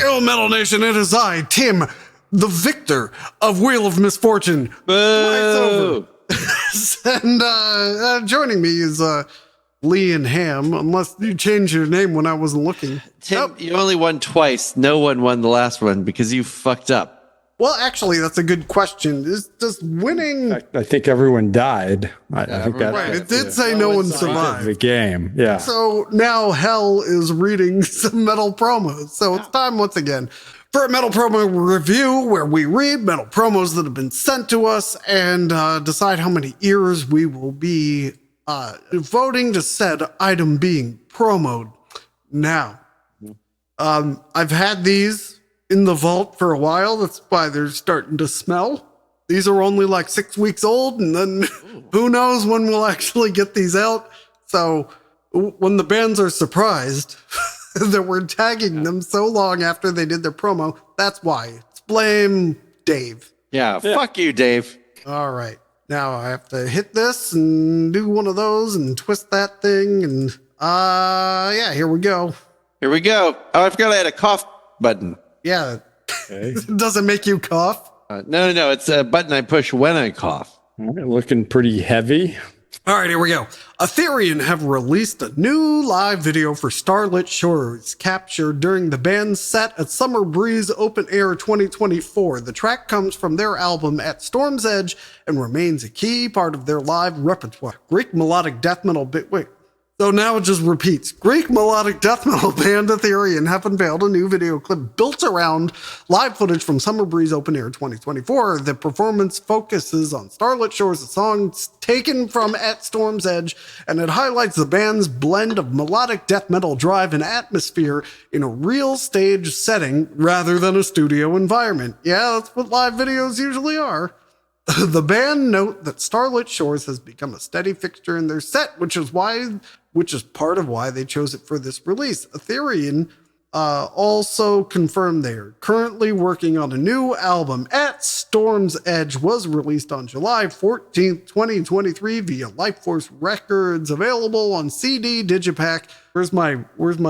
Hail Metal Nation, it is I, Tim, the victor of Wheel of Misfortune. Boo! And joining me is Lee and Ham, unless you changed your name when I wasn't looking. Tim, you only won twice. No one won the last one because you fucked up. Well, actually, that's a good question. Is just winning... I think everyone died. I think that, right, it did say no one survived. The game, yeah. So now Hell is reading some metal promos. So it's time once again for a metal promo review where we read metal promos that have been sent to us and decide how many ears we will be voting to said item being promoed. Now, I've had these in the vault for a while. That's why they're starting to smell. These are only like 6 weeks old, and then who knows when we'll actually get these out. So when the bands are surprised that we're tagging them so long after they did their promo, that's why. It's blame Dave. Yeah, fuck you, Dave. All right. Now I have to hit this and do one of those and twist that thing. And yeah, here we go. Here we go. Oh, I forgot I had a cough button. Yeah. Okay. Does it make you cough? No. It's a button I push when I cough. All right, looking pretty heavy. All right, here we go. AETHERIAN have released a new live video for Starlit Shores captured during the band's set at Summer Breeze Open Air 2024. The track comes from their album At Storm's Edge and remains a key part of their live repertoire. Greek melodic death metal So now it just repeats. Greek melodic death metal band AETHERIAN have unveiled a new video clip built around live footage from Summer Breeze Open Air 2024. The performance focuses on Starlit Shores, a song taken from At Storm's Edge, and it highlights the band's blend of melodic death metal drive and atmosphere in a real stage setting rather than a studio environment. Yeah, that's what live videos usually are. The band note that Starlit Shores has become a steady fixture in their set, which is part of why they chose it for this release. AETHERIAN also confirmed they are currently working on a new album. At Storm's Edge was released on July 14th, 2023 via Lifeforce Records, available on CD, Digipack. Where's my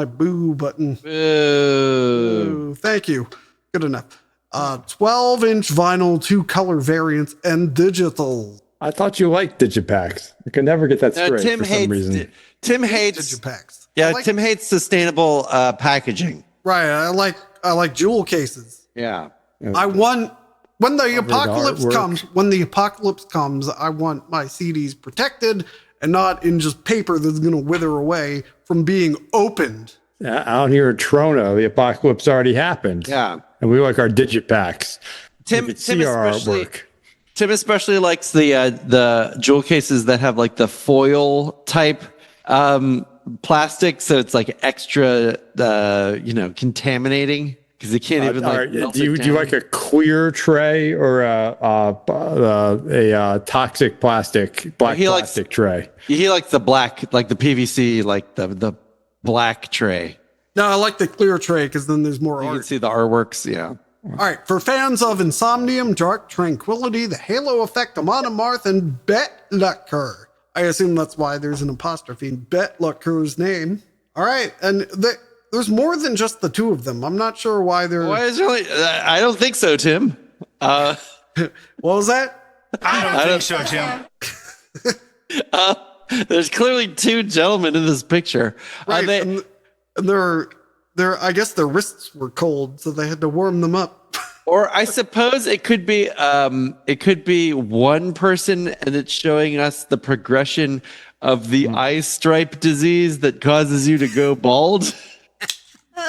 boo button? Boo. Thank you. Good enough. 12-inch vinyl, 2-color variants, and digital. I thought you liked digipacks. I could never get that straight Tim for hates, some reason. Tim hates Digipacks. Yeah, Tim hates sustainable packaging. Right. I like jewel cases. Yeah. I want when the apocalypse artwork. comes, I want my CDs protected and not in just paper that's going to wither away from being opened. Out here at Trono, the apocalypse already happened. Yeah. And we like our digipacks. Tim especially likes the jewel cases that have like the foil type plastic, so it's like extra contaminating because you can't even do you like a clear tray or a toxic plastic plastic tray? He likes the black, like the PVC, like the black tray. No, I like the clear tray because then there's more You art. can see the artworks. Yeah. All right, for fans of Insomnium, Dark Tranquility, The Halo Effect, Amon Amarth, and Betlucker. I assume that's why there's an apostrophe in Betlucker's name. All right, and there's more than just the two of them. I'm not sure why they're... Why is there only... I don't think so, Tim. What was that? I don't think so, Tim. There's clearly two gentlemen in this picture. Right, and they're I guess their wrists were cold, so they had to warm them up. Or I suppose it could be one person, and it's showing us the progression of the eye stripe disease that causes you to go bald.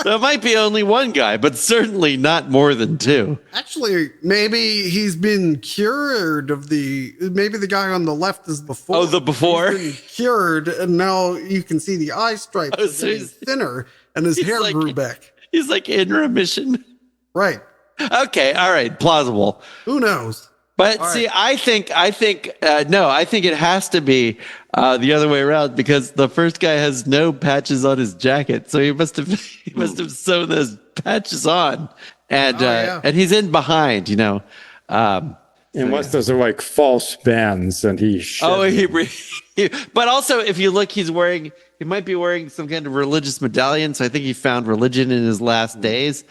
So it might be only one guy, but certainly not more than two. Actually, maybe he's been cured of maybe the guy on the left is before. Oh, the before? He's been cured, and now you can see the eye stripes. Oh, so he's thinner, and his hair grew back. He's like in remission. Right. Okay, all right, plausible. Who knows? But see, I think it has to be the other way around because the first guy has no patches on his jacket, so he must have sewn those patches on, and he's in behind, Unless those are like false bands, and he But also, if you look, he might be wearing some kind of religious medallion. So I think he found religion in his last days.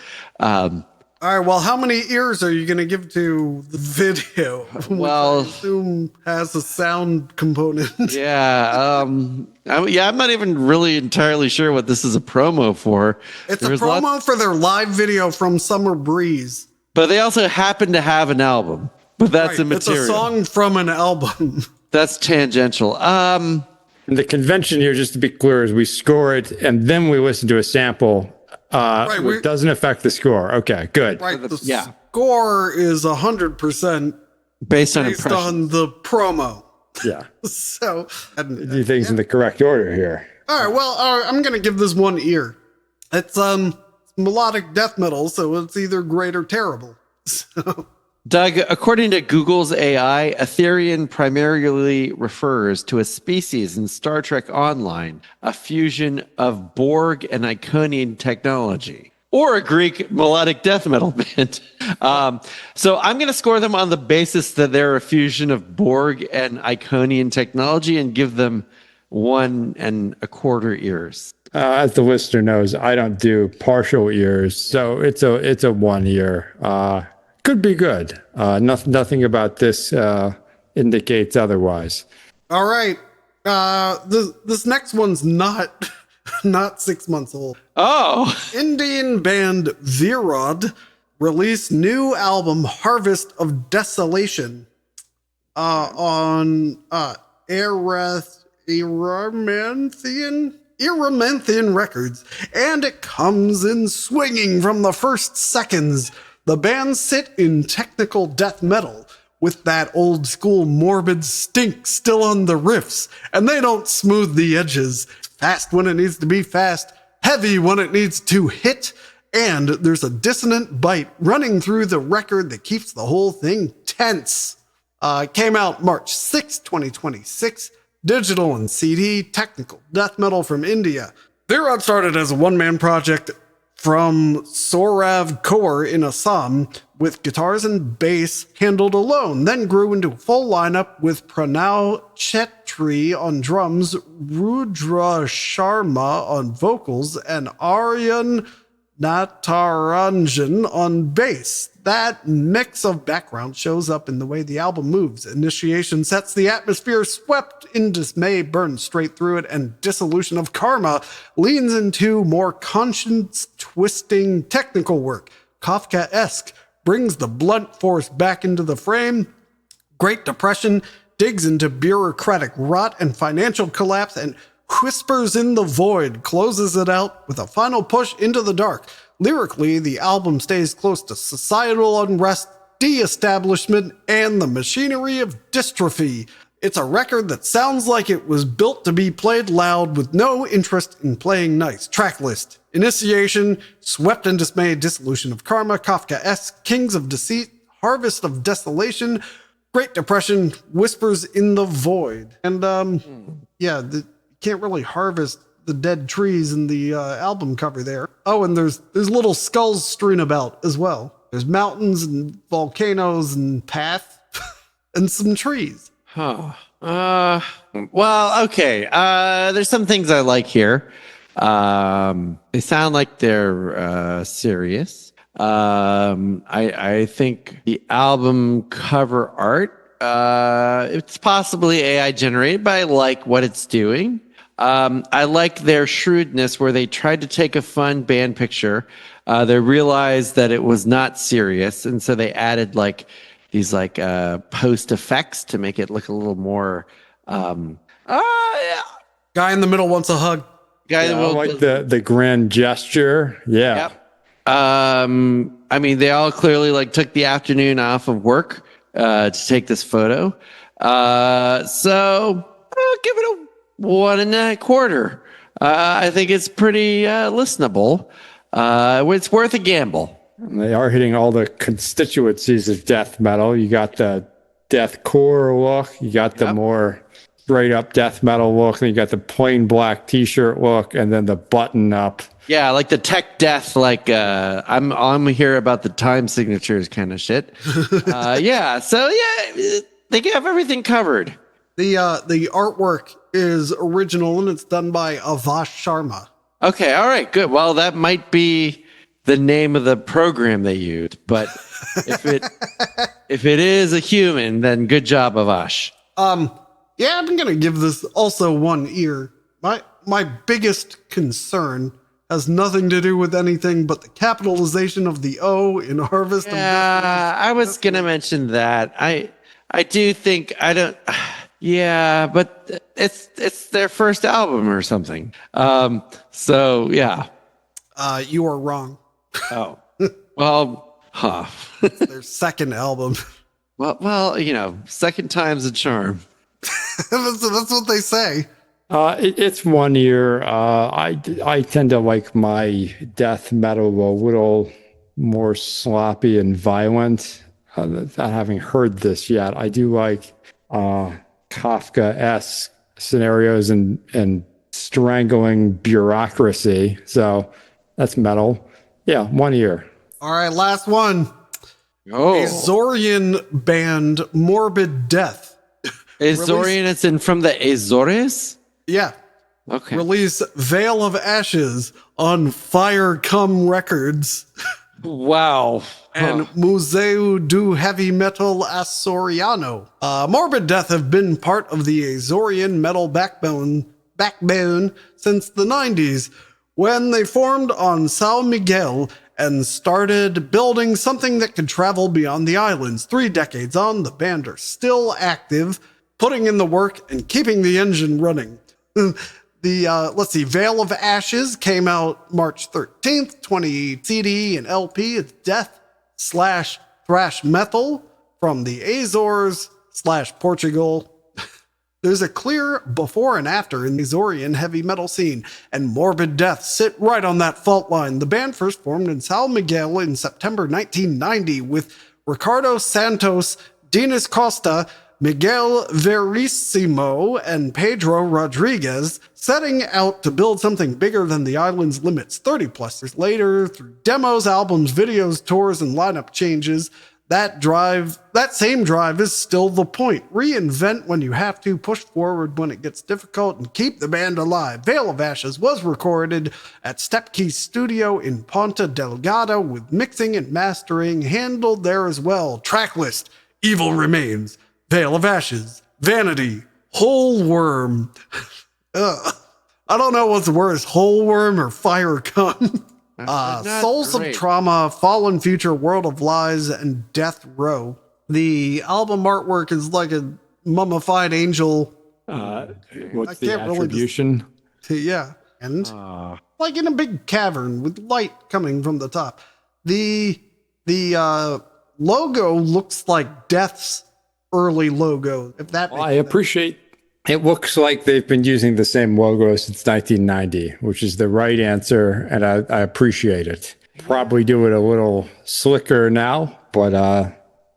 All right, well, how many ears are you going to give to the video? Well, which I assume has a sound component. Yeah. I'm not even really entirely sure what this is a promo for. It's a promo for their live video from Summer Breeze. But they also happen to have an album. But that's immaterial. It's a song from an album. That's tangential. And the convention here, just to be clear, is we score it and then we listen to a sample. It doesn't affect the score. Okay, good. Right. The score is 100% based on the promo. Yeah. So do things in the correct order here. All right. Well, I'm going to give this one ear. It's melodic death metal, so it's either great or terrible. So. Doug, according to Google's AI, Aetherian primarily refers to a species in Star Trek Online, a fusion of Borg and Iconian technology, or a Greek melodic death metal band. So I'm going to score them on the basis that they're a fusion of Borg and Iconian technology and give them 1 1/4 ears. As the listener knows, I don't do partial ears, so it's a 1 ear. Could be good. Nothing about this indicates otherwise. All right. This next one's not 6 months old. Oh. Indian band VIRODH released new album Harvest of Desolation on Erymanthian Records, and it comes in swinging from the first seconds. The band sit in technical death metal with that old school morbid stink still on the riffs, and they don't smooth the edges. Fast when it needs to be fast, heavy when it needs to hit, and there's a dissonant bite running through the record that keeps the whole thing tense. Came out March 6, 2026, digital and CD, technical death metal from India. VIRODH started as a one-man project from Sorav Kaur in Assam, with guitars and bass handled alone, then grew into a full lineup with Pranav Chetri on drums, Rudra Sharma on vocals, and Aryan Nataranjan on bass. That mix of background shows up in the way the album moves. Initiation sets the atmosphere, swept in dismay, burns straight through it, and Dissolution of Karma leans into more conscience-twisting technical work. Kafka-esque brings the blunt force back into the frame. Great Depression digs into bureaucratic rot and financial collapse, and Whispers in the Void closes it out with a final push into the dark. Lyrically, the album stays close to societal unrest, de-establishment, and the machinery of dystrophy. It's a record that sounds like it was built to be played loud with no interest in playing nice. Track list: Initiation, Swept in Dismay, Dissolution of Karma, Kafka-esque, Kings of Deceit, Harvest of Desolation, Great Depression, Whispers in the Void. And, you can't really harvest the dead trees in the album cover there. Oh, and there's little skulls strewn about as well. There's mountains and volcanoes and path and some trees. Huh. Well, okay. There's some things I like here. They sound like they're serious. I think the album cover art, it's possibly AI generated, but I like what it's doing. I like their shrewdness where they tried to take a fun band picture. They realized that it was not serious, and so they added these post effects to make it look a little more. Guy in the middle wants a hug. I like the grand gesture. Yeah. Yep. They all clearly took the afternoon off of work to take this photo. So I'll give it a 1 1/4. I think it's pretty listenable. It's worth a gamble. They are hitting all the constituencies of death metal. You got the deathcore look. You got the more straight up death metal look. And you got the plain black t-shirt look, and then the button up. Yeah, like the tech death. I'm here about the time signatures kind of shit. They have everything covered. The artwork is original and it's done by Avash Sharma. Okay, all right, good. Well, that might be the name of the program they used, but if it is a human, then good job, Avash. Yeah, I'm gonna give this also 1 ear. My biggest concern has nothing to do with anything but the capitalization of the O in Harvest. Yeah, I was gonna mention that. I do think I don't. Yeah, but it's their first album or something. So yeah. You are wrong. Oh, well, huh. Their second album. Well, you know, second time's a charm. That's what they say. It's 1 ear. I tend to like my death metal a little more sloppy and violent. Not having heard this yet, I do like Kafka-esque scenarios and strangling bureaucracy. So that's metal. Yeah, 1 ear. All right, last one. Oh, Azorian band Morbid Death. Azorian, it's in from the Azores? Yeah. Okay. Release Veil of Ashes on Fire Come Records Wow. and Museu do Heavy Metal Açoriano. Morbid Death have been part of the Azorian metal backbone since the 90s when they formed on São Miguel and started building something that could travel beyond the islands. 3 decades on, the band are still active, putting in the work and keeping the engine running. Let's see, Veil of Ashes came out March 13th, 20 CD and LP. It's death/thrash metal from the Azores/Portugal. There's a clear before and after in the Azorian heavy metal scene, and Morbid Death sit right on that fault line. The band first formed in São Miguel in September 1990 with Ricardo Santos, Dinas Costa, Miguel Verissimo, and Pedro Rodriguez, setting out to build something bigger than the island's limits. 30 plus years later, through demos, albums, videos, tours, and lineup changes, that same drive is still the point. Reinvent when you have to, push forward when it gets difficult, and keep the band alive. Veil of Ashes was recorded at Stepkey Studio in Ponta Delgada, with mixing and mastering handled there as well. Tracklist: Evil Remains, Veil of Ashes, Vanity, Whole Worm. I don't know what's worse, Whole Worm or Fire Come. Souls great. of Trauma, Fallen Future, World of Lies, and Death Row. The album artwork is like a mummified angel. What's the can't really attribution? Yeah. And like in a big cavern with light coming from the top. The logo looks like Death's early logo, if that makes I sense. appreciate it. Looks like they've been using the same logo since 1990, which is the right answer, and I appreciate it. Probably do it a little slicker now, but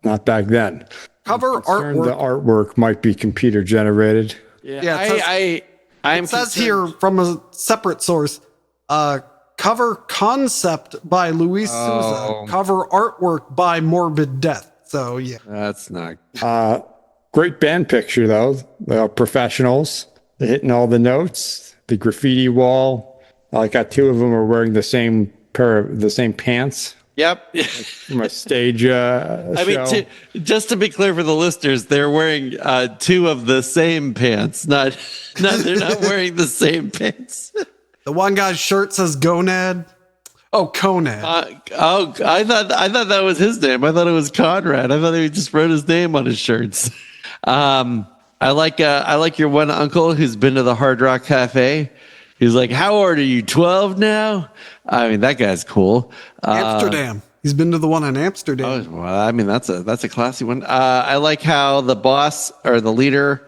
not back then. Cover artwork. The artwork might be computer generated. Yeah, I'm it says here from a separate source, cover concept by Luis Souza, cover artwork by Morbid Death. So yeah, That's not. Great band picture though. They are professionals. They're hitting all the notes. The graffiti wall. I got 2 of them are wearing the same pants Yep. from a stage show. I mean, just to be clear for the listeners, they're wearing 2 of the same pants. Not they're not wearing the same pants. the one guy's shirt says Gonad. Oh, Conad. I thought that was his name. I thought it was Conrad. I thought he just wrote his name on his shirts. I like your one uncle who's been to the Hard Rock Cafe. He's like, how old are you? 12 now? I mean, that guy's cool. Amsterdam. He's been to the one in Amsterdam. Oh, well, I mean, that's a classy one. I like how the boss or the leader,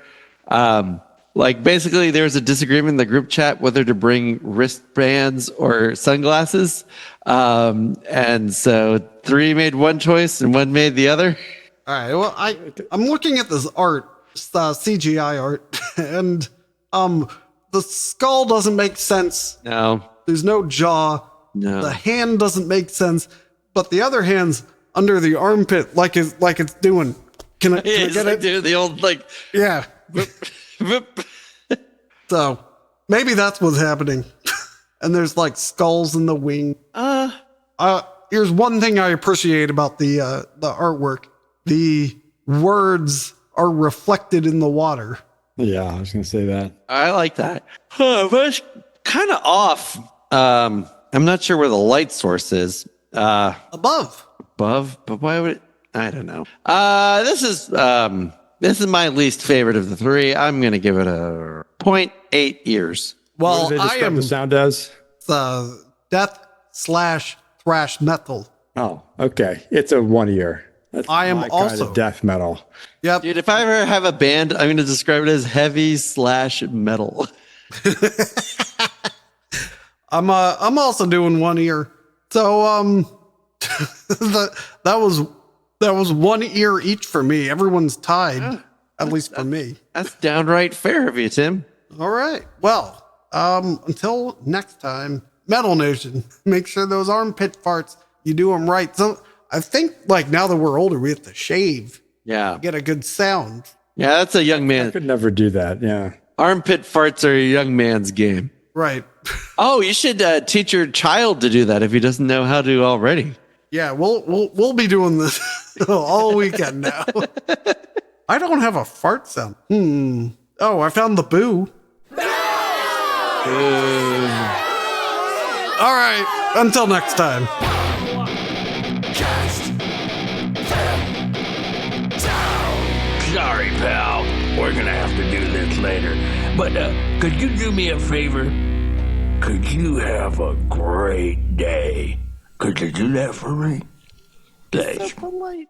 like basically there's a disagreement in the group chat whether to bring wristbands or sunglasses. And so 3 made one choice and 1 made the other. All right. Well, I'm looking at this art, CGI art, and the skull doesn't make sense. No. There's no jaw. No. The hand doesn't make sense, but the other hand's under the armpit, like it's doing. Can I get it? Dude, the old like. Yeah. So maybe that's what's happening. And there's like skulls in the wing. Here's one thing I appreciate about the artwork. The words are reflected in the water. Yeah, I was going to say that. I like that. But it's kind of off. I'm not sure where the light source is. Above, But why would it? I don't know. This is my least favorite of the three. I'm going to give it a 0.8 ears. well, What do they I describe am the sound as? death/thrash metal. Oh, okay. It's a 1 ear. That's I am my kind also- of death metal. Yep. Dude, if I ever have a band, I'm going to describe it as heavy/metal. I'm also doing 1 ear. So that was 1 ear each for me. Everyone's tied, at least for me. That's downright fair of you, Tim. All right. Well, until next time, Metal Nation, make sure those armpit farts, you do them right. So I think like now that we're older, we have to shave, Yeah. get a good sound. Yeah, that's a young I man. could never do that. Yeah. Armpit farts are a young man's game. Right. Oh, you should teach your child to do that if he doesn't know how to already. Yeah, we'll be doing this all weekend now. I don't have a fart sound. Oh, I found the boo. All right. Until next time. Sorry, pal. We're gonna have to do this later. But could you do me a favor? Could you have a great day? Could you do that for me? Thanks. Polite.